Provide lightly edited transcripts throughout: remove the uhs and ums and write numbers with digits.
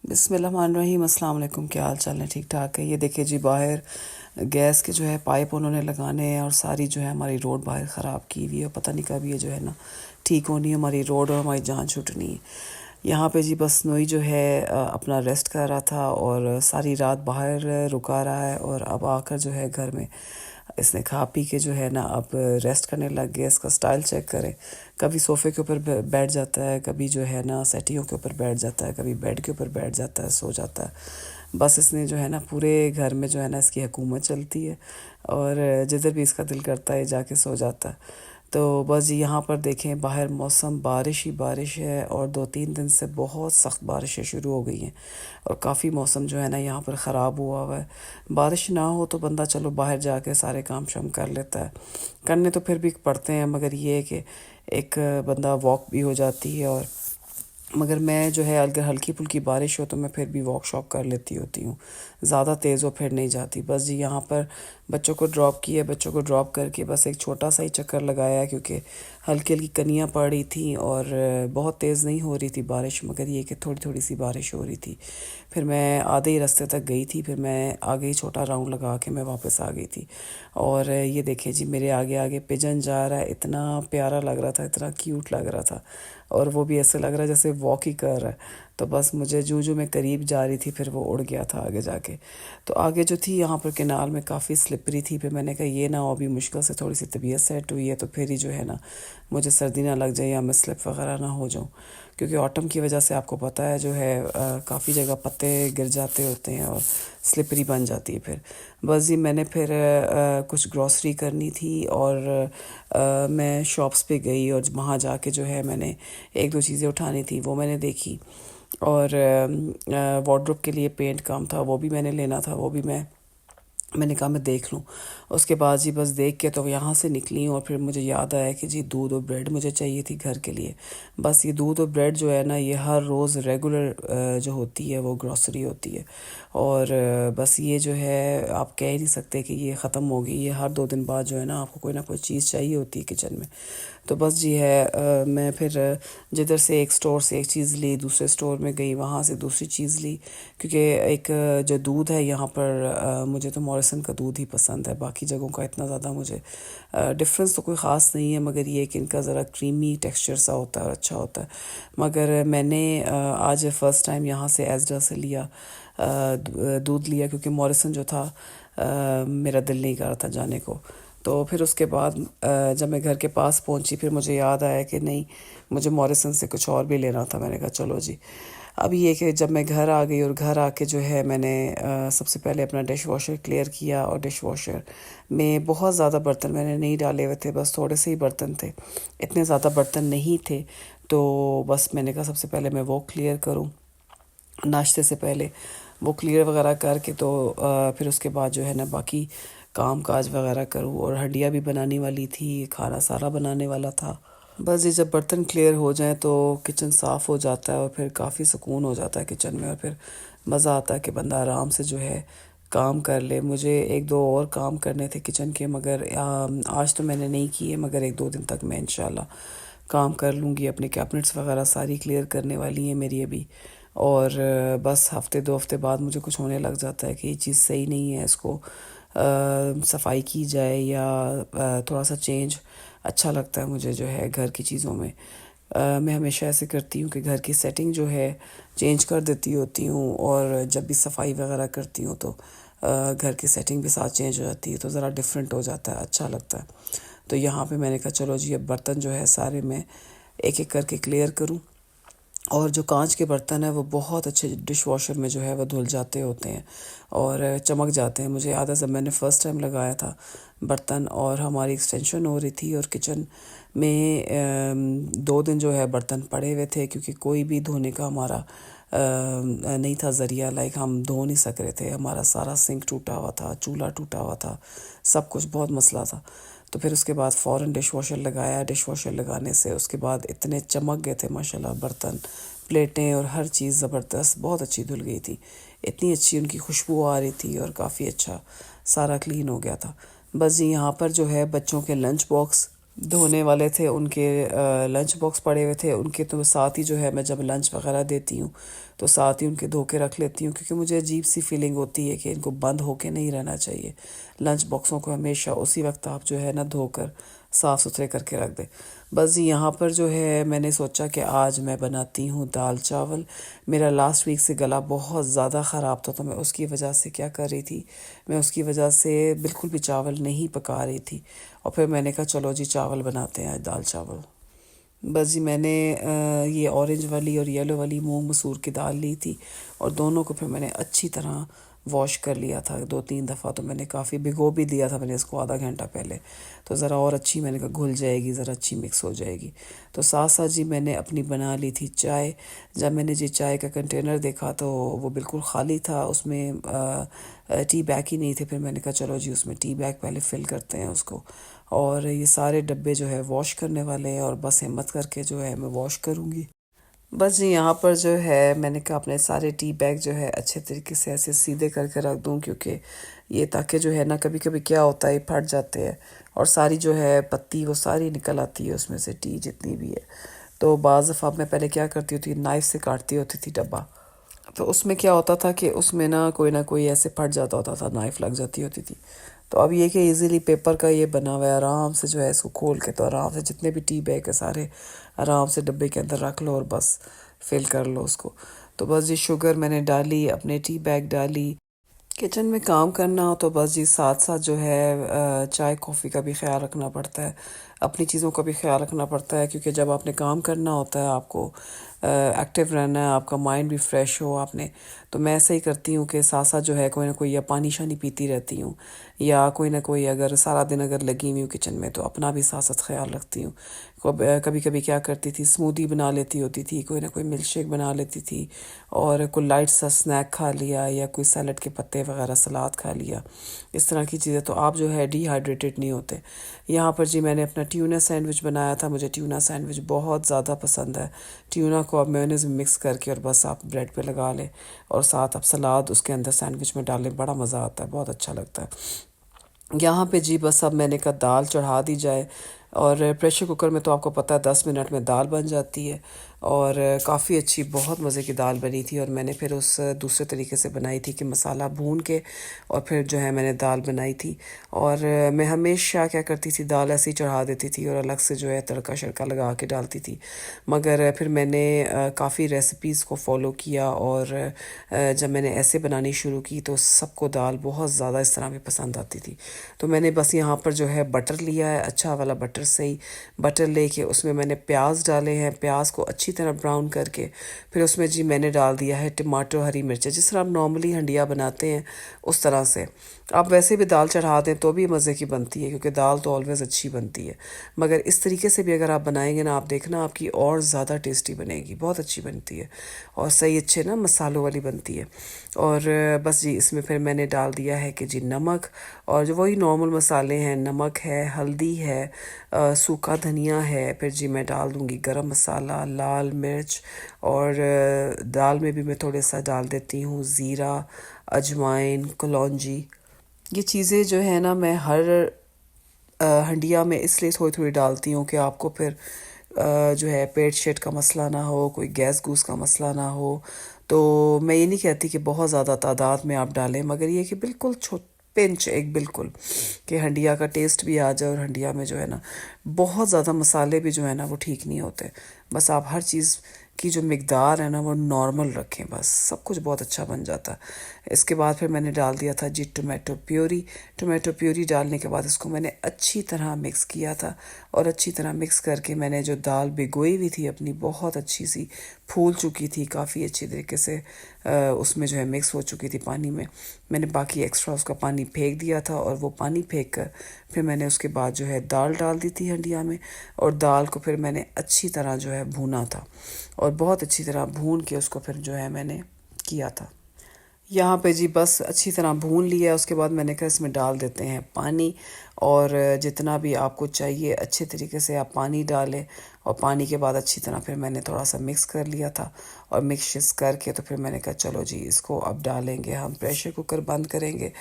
बिस्मिल्लाहिर्रहमानिर्रहीम। अस्सलाम वालेकुम। क्या हाल चाल है? ठीक ठाक है। ये देखिए जी, बाहर गैस के जो है पाइप उन्होंने लगाने हैं और सारी जो है हमारी रोड बाहर ख़राब की हुई है। पता नहीं कब ये जो है ना ठीक होनी है हमारी रोड और हमारी जान छूटनी है। यहाँ पे जी बस नोई जो है अपना रेस्ट कर रहा था और सारी रात बाहर रुका रहा है और अब आकर जो है घर में इसने खा पी के जो है ना अब रेस्ट करने लग गया। इसका स्टाइल चेक करें, कभी सोफ़े के ऊपर बैठ जाता है, कभी जो है ना सेटियों के ऊपर बैठ जाता है, कभी बेड के ऊपर बैठ जाता है, सो जाता है। बस इसने जो है ना पूरे घर में जो है ना इसकी हुकूमत चलती है और जिधर भी इसका दिल करता है जाके सो जाता है। तो बस यहाँ पर देखें, बाहर मौसम बारिश ही बारिश है और 2-3 दिन से बहुत सख्त बारिशें शुरू हो गई हैं और काफ़ी मौसम जो है ना यहाँ पर ख़राब हुआ हुआ है। बारिश ना हो तो बंदा चलो बाहर जाके सारे काम शाम कर लेता है, करने तो फिर भी पड़ते हैं, मगर ये है कि एक बंदा वॉक भी हो जाती है। और मगर मैं जो है अगर हल्की फुल्की बारिश हो तो मैं फिर भी वॉक शॉक कर लेती होती हूँ, ज़्यादा तेज़ हो फिर नहीं जाती। बस जी यहाँ पर बच्चों को ड्रॉप किया, बच्चों को ड्रॉप करके बस एक छोटा सा ही चक्कर लगाया क्योंकि हल्की हल्की कनियाँ पड़ रही थी और बहुत तेज़ नहीं हो रही थी बारिश, मगर ये कि थोड़ी थोड़ी सी बारिश हो रही थी। फिर मैं आधे ही रास्ते तक गई थी, फिर मैं आगे ही छोटा राउंड लगा के मैं वापस आ गई थी। और ये देखिए जी, मेरे आगे आगे पिजन जा रहा है, इतना प्यारा लग रहा था, इतना क्यूट लग रहा था और वो भी ऐसे लग रहा है जैसे वॉक ही कर रहा है। तो बस मुझे जूं मैं करीब जा रही थी फिर वो उड़ गया था आगे जाके। तो आगे जो थी यहाँ पर केनाल में काफ़ी स्लिपरी थी, फिर मैंने कहा ये ना हो, अभी मुश्किल से थोड़ी सी तबीयत सेट हुई है तो फिर ही जो है ना मुझे सर्दी ना लग जाए या मैं स्लिप वगैरह ना हो जाऊँ, क्योंकि ऑटम की वजह से आपको पता है जो है काफ़ी जगह पत्ते गिर जाते होते हैं और स्लिपरी बन जाती है। फिर बस जी मैंने फिर कुछ ग्रॉसरी करनी थी और मैं शॉप्स पे गई और वहाँ जाके जो है मैंने एक दो चीज़ें उठानी थी वो मैंने देखी। और वार्डरोब के लिए पेंट काम था, वो भी मैंने लेना था, वो भी मैंने कहा मैं देख लूँ। उसके बाद जी बस देख के तो यहाँ से निकली और फिर मुझे याद आया कि जी दूध और ब्रेड मुझे चाहिए थी घर के लिए। बस ये दूध और ब्रेड जो है ना ये हर रोज़ रेगुलर जो होती है वो ग्रॉसरी होती है और बस ये जो है आप कह ही नहीं सकते कि ये ख़त्म होगी, ये हर 2 दिन बाद जो है ना आपको कोई ना कोई चीज़ चाहिए होती है किचन में। तो बस जी है मैं फिर जिधर से एक स्टोर से एक चीज़ ली, दूसरे स्टोर में गई, वहाँ से दूसरी चीज़ ली, क्योंकि एक जो दूध है यहाँ पर मुझे तो मॉरिसन का दूध ही पसंद है, बाकी जगहों का इतना ज़्यादा मुझे डिफरेंस तो कोई ख़ास नहीं है, मगर ये कि इनका ज़रा क्रीमी टेक्सचर सा होता है और अच्छा होता है। मगर मैंने आज फ़र्स्ट टाइम यहाँ से एस्डा से लिया दूध लिया, क्योंकि मॉरिसन जो था मेरा दिल नहीं कर रहा था जाने को। तो फिर उसके बाद जब मैं घर के पास पहुंची फिर मुझे याद आया कि नहीं, मुझे मॉरिसन से कुछ और भी लेना था। मैंने कहा चलो जी। अब ये कि जब मैं घर आ गई और घर आके जो है मैंने सबसे पहले अपना डिश वॉशर क्लियर किया और डिश वॉशर में बहुत ज़्यादा बर्तन मैंने नहीं डाले हुए थे, बस थोड़े से ही बर्तन थे, इतने ज़्यादा बर्तन नहीं थे। तो बस मैंने कहा सबसे पहले मैं वो क्लियर करूँ नाश्ते से पहले, वो क्लियर वगैरह करके तो फिर उसके बाद जो है ना बाकी काम काज वगैरह करूँ। और हंडिया भी बनाने वाली थी, खाना सारा बनाने वाला था। बस ये जब बर्तन क्लियर हो जाए तो किचन साफ़ हो जाता है और फिर काफ़ी सुकून हो जाता है किचन में और फिर मज़ा आता है कि बंदा आराम से जो है काम कर ले। मुझे एक दो और काम करने थे किचन के, मगर आज तो मैंने नहीं किए, मगर 1-2 दिन तक मैं इंशाल्लाह काम कर लूँगी। अपने कैबिनेट्स वगैरह सारी क्लियर करने वाली हैं मेरी अभी। और बस हफ्ते 2 हफ्ते बाद मुझे कुछ होने लग जाता है कि ये चीज़ सही नहीं है, इसको सफाई की जाए या थोड़ा सा चेंज अच्छा लगता है मुझे जो है घर की चीज़ों में। मैं हमेशा ऐसे करती हूँ कि घर की सेटिंग जो है चेंज कर देती होती हूँ और जब भी सफाई वगैरह करती हूँ तो घर की सेटिंग भी साथ चेंज हो जाती है, तो ज़रा डिफरेंट हो जाता है, अच्छा लगता है। तो यहाँ पे मैंने कहा चलो जी अब बर्तन जो है सारे मैं एक एक करके क्लियर करूँ। और जो कांच के बर्तन है वो बहुत अच्छे डिश वॉशर में जो है वो धुल जाते होते हैं और चमक जाते हैं। मुझे याद है जब मैंने फ़र्स्ट टाइम लगाया था बर्तन और हमारी एक्सटेंशन हो रही थी और किचन में 2 दिन जो है बर्तन पड़े हुए थे, क्योंकि कोई भी धोने का हमारा नहीं था ज़रिया, लाइक हम धो नहीं सक रहे थे, हमारा सारा सिंक टूटा हुआ था, चूल्हा टूटा हुआ था, सब कुछ बहुत मसला था। तो फिर उसके बाद फ़ौरन डिश वॉशर लगाया, डिश वॉशर लगाने से उसके बाद इतने चमक गए थे माशाल्लाह बर्तन, प्लेटें और हर चीज़ ज़बरदस्त, बहुत अच्छी धुल गई थी, इतनी अच्छी उनकी खुशबू आ रही थी और काफ़ी अच्छा सारा क्लीन हो गया था। बस जी यहाँ पर जो है बच्चों के लंच बॉक्स धोने वाले थे, उनके लंच बॉक्स पड़े हुए थे उनके, तो साथ ही जो है मैं जब लंच वगैरह देती हूँ तो साथ ही उनके धो के रख लेती हूँ, क्योंकि मुझे अजीब सी फीलिंग होती है कि इनको बंद होके नहीं रहना चाहिए। लंच बॉक्सों को हमेशा उसी वक्त आप जो है ना धोकर साफ़ सुथरे करके रख दें। बस जी यहाँ पर जो है मैंने सोचा कि आज मैं बनाती हूँ दाल चावल। मेरा लास्ट वीक से गला बहुत ज़्यादा ख़राब था, तो मैं उसकी वजह से क्या कर रही थी, मैं उसकी वजह से बिल्कुल भी चावल नहीं पका रही थी। और फिर मैंने कहा चलो जी चावल बनाते हैं आज, दाल चावल। बस जी मैंने ये ऑरेंज वाली और येलो वाली मूंग मसूर की दाल ली थी, और दोनों को फिर मैंने अच्छी तरह वॉश कर लिया था 2-3 दफ़ा। तो मैंने काफ़ी भिगो भी दिया था मैंने इसको आधा घंटा पहले, तो ज़रा और अच्छी मैंने कहा घुल जाएगी, ज़रा अच्छी मिक्स हो जाएगी। तो साथ साथ जी मैंने अपनी बना ली थी चाय। जब मैंने जी चाय का कंटेनर देखा तो वो बिल्कुल ख़ाली था, उसमें टी बैग ही नहीं थे। फिर मैंने कहा चलो जी उसमें टी बैग पहले फ़िल करते हैं उसको। और ये सारे डब्बे जो है वॉश करने वाले हैं, और बस हिम्मत करके जो है मैं वॉश करूँगी। बस जी यहाँ पर जो है मैंने कहा अपने सारे टी बैग जो है अच्छे तरीके से ऐसे सीधे करके रख दूँ, क्योंकि ये ताकि जो है ना कभी कभी क्या होता है फट जाते हैं, और सारी जो है पत्ती वो सारी निकल आती है उसमें से, टी जितनी भी है। तो बाज़ दफ़ा मैं पहले क्या करती होती, नाइफ़ से काटती होती थी डब्बा, तो उसमें क्या होता था कि उसमें ना कोई ऐसे फट जाता होता था, नाइफ़ लग जाती होती थी। तो अब ये कि इजीली पेपर का ये बना हुआ है, आराम से जो है इसको खोल के तो आराम से जितने भी टी बैग है सारे आराम से डब्बे के अंदर रख लो और बस फिल कर लो उसको। तो बस ये शुगर मैंने डाली, अपने टी बैग डाली। किचन में काम करना हो तो बस जी साथ साथ जो है चाय कॉफ़ी का भी ख्याल रखना पड़ता है, अपनी चीज़ों का भी ख्याल रखना पड़ता है, क्योंकि जब आपने काम करना होता है आपको एक्टिव रहना है, आपका माइंड भी फ्रेश हो आपने। तो मैं ऐसे ही करती हूँ कि साथ साथ जो है कोई ना कोई या पानी शानी पीती रहती हूँ, या कोई ना कोई अगर सारा दिन अगर लगी हुई हूँ किचन में तो अपना भी साथ साथ ख्याल रखती हूँ। कभी कभी क्या करती थी, स्मूदी बना लेती होती थी, कोई ना कोई मिल्क शेक बना लेती थी, और कोई लाइट सा स्नैक खा लिया, या कोई सैलड के पत्ते वगैरह सलाद खा लिया, इस तरह की चीज़ें। तो आप जो है डिहाइड्रेटेड नहीं होते। यहाँ पर जी मैंने अपना ट्यूना सैंडविच बनाया था, मुझे ट्यूना सैंडविच बहुत ज़्यादा पसंद है। ट्यूना को आप मेयोनेज़ में मिक्स करके और बस आप ब्रेड पे लगा लें, और साथ आप सलाद उसके अंदर सैंडविच में डालें, बड़ा मज़ा आता है, बहुत अच्छा लगता है। यहाँ पे जी बस अब मैंने कहा दाल चढ़ा दी जाए, और प्रेशर कुकर में तो आपको पता है 10 मिनट में दाल बन जाती है। और काफ़ी अच्छी बहुत मज़े की दाल बनी थी, और मैंने फिर उस दूसरे तरीके से बनाई थी कि मसाला भून के और फिर जो है मैंने दाल बनाई थी। और मैं हमेशा क्या करती थी, दाल ऐसे ही चढ़ा देती थी और अलग से जो है तड़का शड़का लगा के डालती थी। मगर फिर मैंने काफ़ी रेसिपीज़ को फॉलो किया, और जब मैंने ऐसे बनानी शुरू की तो सबको दाल बहुत ज़्यादा इस तरह भी पसंद आती थी। तो मैंने बस यहाँ पर जो है बटर लिया है, अच्छा वाला बटर, सही बटर लेके उसमें मैंने प्याज डाले हैं, प्याज को अच्छी तरह ब्राउन करके फिर उसमें जी मैंने डाल दिया है टमाटो, हरी मिर्चें, जिस तरह आप नॉर्मली हंडिया बनाते हैं उस तरह से। आप वैसे भी दाल चढ़ा दें तो भी मज़े की बनती है, क्योंकि दाल तो ऑलवेज़ अच्छी बनती है, मगर इस तरीके से भी अगर आप बनाएंगे ना, आप देखना आपकी और ज़्यादा टेस्टी बनेगी, बहुत अच्छी बनती है, और सही अच्छे ना मसालों वाली बनती है। और बस जी इसमें फिर मैंने डाल दिया है कि जी नमक, और जो वही नॉर्मल मसाले हैं, नमक है, हल्दी है, सूखा धनिया है, फिर जी मैं डाल दूँगी गरम मसाला, लाल मिर्च, और दाल में भी मैं थोड़ा सा डाल देती हूँ ज़ीरा, अजवाइन, कलौंजी। ये चीज़ें जो है ना मैं हर हंडिया में इसलिए थोड़ी थोड़ी डालती हूँ कि आपको फिर जो है पेट शेट का मसला ना हो, कोई गैस गूस का मसला ना हो। तो मैं ये नहीं कहती कि बहुत ज़्यादा तादाद में आप डालें, मगर ये कि बिल्कुल पिंच एक बिल्कुल, कि हंडिया का टेस्ट भी आ जाए। और हंडिया में जो है ना बहुत ज़्यादा मसाले भी जो है ना वो ठीक नहीं होते। बस आप हर चीज़ की जो मिकदार है ना वो नॉर्मल रखें, बस सब कुछ बहुत अच्छा बन जाता है। इसके बाद फिर मैंने डाल दिया था जी टोमेटो प्योरी। टोमेटो प्योरी डालने के बाद इसको मैंने अच्छी तरह मिक्स किया था, और अच्छी तरह मिक्स करके मैंने जो दाल भिगोई हुई थी अपनी, बहुत अच्छी सी फूल चुकी थी, काफ़ी अच्छी तरीके से उसमें जो है मिक्स हो चुकी थी पानी में। मैंने बाकी एक्स्ट्रा उसका पानी फेंक दिया था, और वो पानी फेंक कर फिर मैंने उसके बाद जो है दाल डाल दी थी हंडिया में, और दाल को फिर मैंने अच्छी तरह जो है भूना था, और बहुत अच्छी तरह भून के उसको फिर जो है मैंने किया था। यहाँ पे जी बस अच्छी तरह भून लिया, उसके बाद मैंने कहा इसमें डाल देते हैं पानी। और जितना भी आपको चाहिए अच्छे तरीके से आप पानी डालें। और पानी के बाद अच्छी तरह फिर मैंने थोड़ा सा मिक्स कर लिया था। और मिक्स करके तो फिर मैंने कहा चलो जी इसको अब डालेंगे हम, प्रेशर कुकर बंद करेंगे।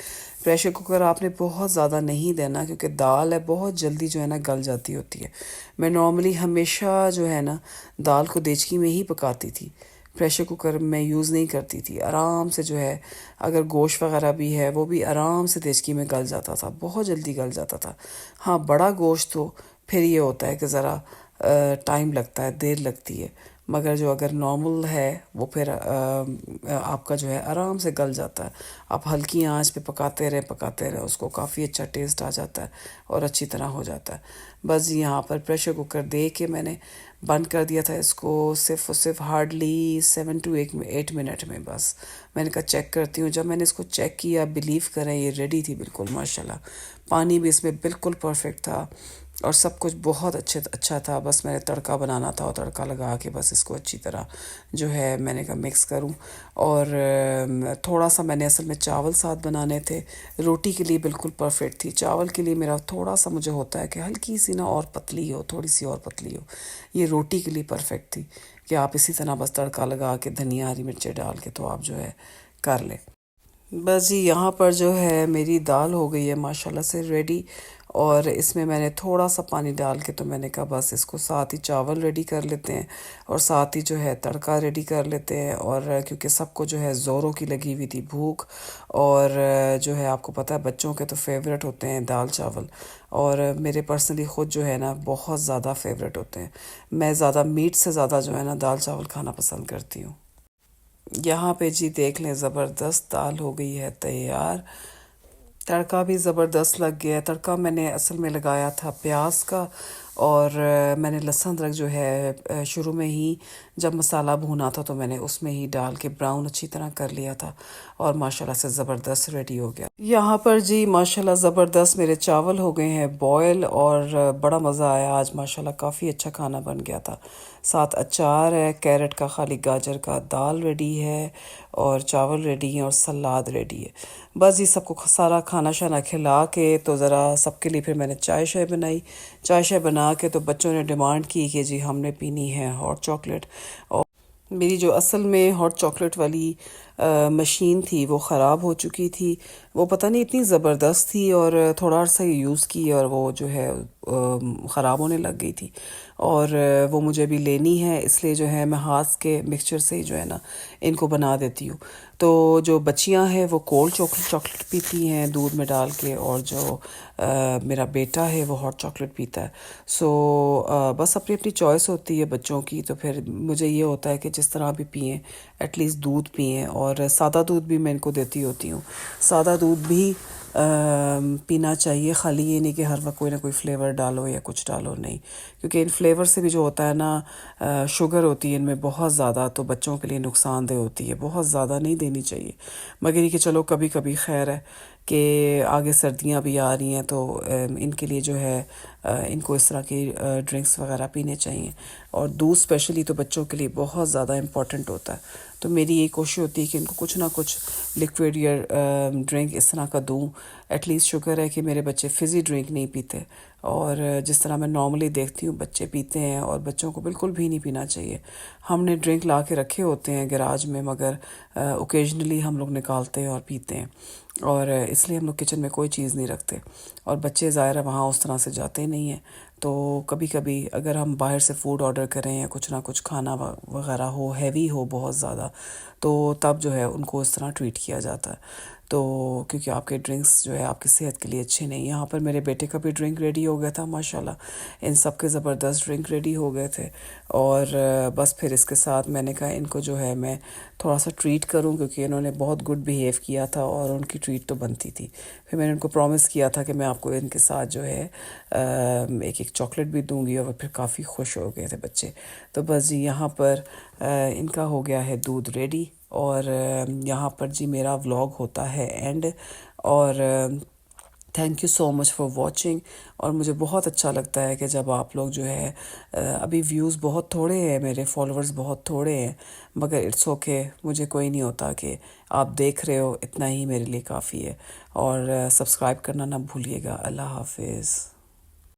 प्रेशर कुकर आपने बहुत ज़्यादा नहीं देना, क्योंकि दाल है बहुत जल्दी जो है ना गल जाती होती है। मैं नॉर्मली हमेशा जो है ना दाल को देचकी में ही पकाती थी, प्रेशर कुकर में यूज़ नहीं करती थी। आराम से जो है अगर गोश्त वगैरह भी है वो भी आराम से देचकी में गल जाता था, बहुत जल्दी गल जाता था। हाँ, बड़ा गोश्त तो फिर ये होता है कि ज़रा टाइम लगता है, देर लगती है। मगर जो अगर नॉर्मल है वो फिर आपका जो है आराम से गल जाता है। आप हल्की आंच पे पकाते रहे उसको, काफ़ी अच्छा टेस्ट आ जाता है और अच्छी तरह हो जाता है। बस यहाँ पर प्रेशर कुकर दे के मैंने बंद कर दिया था इसको, सिर्फ और सिर्फ हार्डली 7 to 8 मिनट में। बस मैंने कहा चेक करती हूँ। जब मैंने इसको चेक किया, बिलीव करें ये रेडी थी बिल्कुल माशाल्लाह। पानी भी इसमें बिल्कुल परफेक्ट था और सब कुछ बहुत अच्छा था। बस मैंने तड़का बनाना था और तड़का लगा के बस इसको अच्छी तरह जो है मैंने कहा मिक्स करूं। और थोड़ा सा मैंने असल में चावल साथ बनाने थे। रोटी के लिए बिल्कुल परफेक्ट थी, चावल के लिए मेरा थोड़ा सा मुझे होता है कि हल्की सी ना और पतली हो, थोड़ी सी और पतली हो। ये रोटी के लिए परफेक्ट थी कि आप इसी तरह बस तड़का लगा के धनिया हरी मिर्चें डाल के तो आप जो है कर लें। बस जी यहाँ पर जो है मेरी दाल हो गई है माशाल्लाह से रेडी। और इसमें मैंने थोड़ा सा पानी डाल के तो मैंने कहा बस इसको साथ ही चावल रेडी कर लेते हैं और साथ ही जो है तड़का रेडी कर लेते हैं। और क्योंकि सबको जो है ज़ोरों की लगी हुई थी भूख। और जो है आपको पता है बच्चों के तो फेवरेट होते हैं दाल चावल। और मेरे पर्सनली ख़ुद जो है ना बहुत ज़्यादा फेवरेट होते हैं। मैं ज़्यादा मीट से ज़्यादा जो है ना दाल चावल खाना पसंद करती हूँ। यहाँ पे जी देख लें ज़बरदस्त दाल हो गई है तैयार। तड़का भी ज़बरदस्त लग गया है। तड़का मैंने असल में लगाया था प्याज का। और मैंने लहसुन अदरक जो है शुरू में ही जब मसाला भुना था तो मैंने उसमें ही डाल के ब्राउन अच्छी तरह कर लिया था। और माशाल्लाह से ज़बरदस्त रेडी हो गया। यहाँ पर जी माशाल्लाह ज़बरदस्त मेरे चावल हो गए हैं बॉयल। और बड़ा मज़ा आया आज माशाल्लाह, काफ़ी अच्छा खाना बन गया था। साथ अचार है कैरेट का, खाली गाजर का, दाल रेडी है और चावल रेडी है और सलाद रेडी है। बस ये सबको सारा खाना शाना खिला के तो ज़रा सबके लिए फिर मैंने चाय शाय बनाई। चाय शाय बना के तो बच्चों ने डिमांड की कि जी हमने पीनी है हॉट चॉकलेट। और मेरी जो असल में हॉट चॉकलेट वाली मशीन थी वो ख़राब हो चुकी थी। वो पता नहीं इतनी ज़बरदस्त थी और थोड़ा सा यूज़ की और वो जो है ख़राब होने लग गई थी। और वो मुझे अभी लेनी है, इसलिए जो है मैं हाथ के मिक्सचर से ही जो है ना इनको बना देती हूँ। तो जो बच्चियां हैं वो कोल्ड चॉकलेट पीती हैं दूध में डाल के, और जो मेरा बेटा है वो हॉट चॉकलेट पीता है। सो बस अपनी अपनी चॉइस होती है बच्चों की। तो फिर मुझे ये होता है कि जिस तरह भी पिएं एटलीस्ट दूध पिएं। और सादा दूध भी मैं इनको देती होती हूँ। सादा दूध भी पीना चाहिए, खाली ये नहीं कि हर वक्त कोई ना कोई फ्लेवर डालो या कुछ डालो, नहीं। क्योंकि इन फ्लेवर से भी जो होता है ना शुगर होती है इनमें बहुत ज़्यादा, तो बच्चों के लिए नुकसानदेह होती है, बहुत ज़्यादा नहीं देनी चाहिए। मगर ये कि चलो कभी कभी खैर है कि आगे सर्दियां भी आ रही हैं तो इनके लिए जो है इनको इस तरह की ड्रिंक्स वगैरह पीने चाहिए। और दूध स्पेशली तो बच्चों के लिए बहुत ज़्यादा इम्पॉर्टेंट होता है। तो मेरी ये कोशिश होती है कि इनको कुछ ना कुछ लिक्विड या ड्रिंक इस तरह का दूँ। एटलीस्ट शुक्र है कि मेरे बच्चे फ़िज़ी ड्रिंक नहीं पीते। और जिस तरह मैं नॉर्मली देखती हूँ बच्चे पीते हैं, और बच्चों को बिल्कुल भी नहीं पीना चाहिए। हमने ड्रिंक ला के रखे होते हैं गैराज में, मगर ओकेजनली हम लोग निकालते हैं और पीते हैं। और इसलिए हम लोग किचन में कोई चीज़ नहीं रखते। और बच्चे ज़ाहिर है वहाँ उस तरह से जाते नहीं हैं। तो कभी कभी अगर हम बाहर से फ़ूड ऑर्डर करें या कुछ ना कुछ खाना वगैरह हो, हैवी हो बहुत ज़्यादा, तो तब जो है उनको इस तरह ट्रीट किया जाता है। तो क्योंकि आपके ड्रिंक्स जो है आपकी सेहत के लिए अच्छे नहीं। यहाँ पर मेरे बेटे का भी ड्रिंक रेडी हो गया था माशाल्लाह। इन सब के ज़बरदस्त ड्रिंक रेडी हो गए थे। और बस फिर इसके साथ मैंने कहा इनको जो है मैं थोड़ा सा ट्रीट करूं, क्योंकि इन्होंने बहुत गुड बिहेव किया था और उनकी ट्रीट तो बनती थी। फिर मैंने उनको प्रॉमिस किया था कि मैं आपको इनके साथ जो है एक एक चॉकलेट भी दूंगी। और फिर काफ़ी खुश हो गए थे बच्चे। तो बस जी यहाँ पर इनका हो गया है दूध रेडी। और यहाँ पर जी मेरा व्लॉग होता है एंड। और thank you so much for watching. और मुझे बहुत अच्छा लगता है कि जब आप लोग जो है अभी व्यूज़ बहुत थोड़े हैं, मेरे फॉलोअर्स बहुत थोड़े हैं, मगर इट्स ओके, मुझे कोई नहीं होता कि आप देख रहे हो, इतना ही मेरे लिए काफ़ी है। और सब्सक्राइब करना ना भूलिएगा। अल्लाह हाफिज़।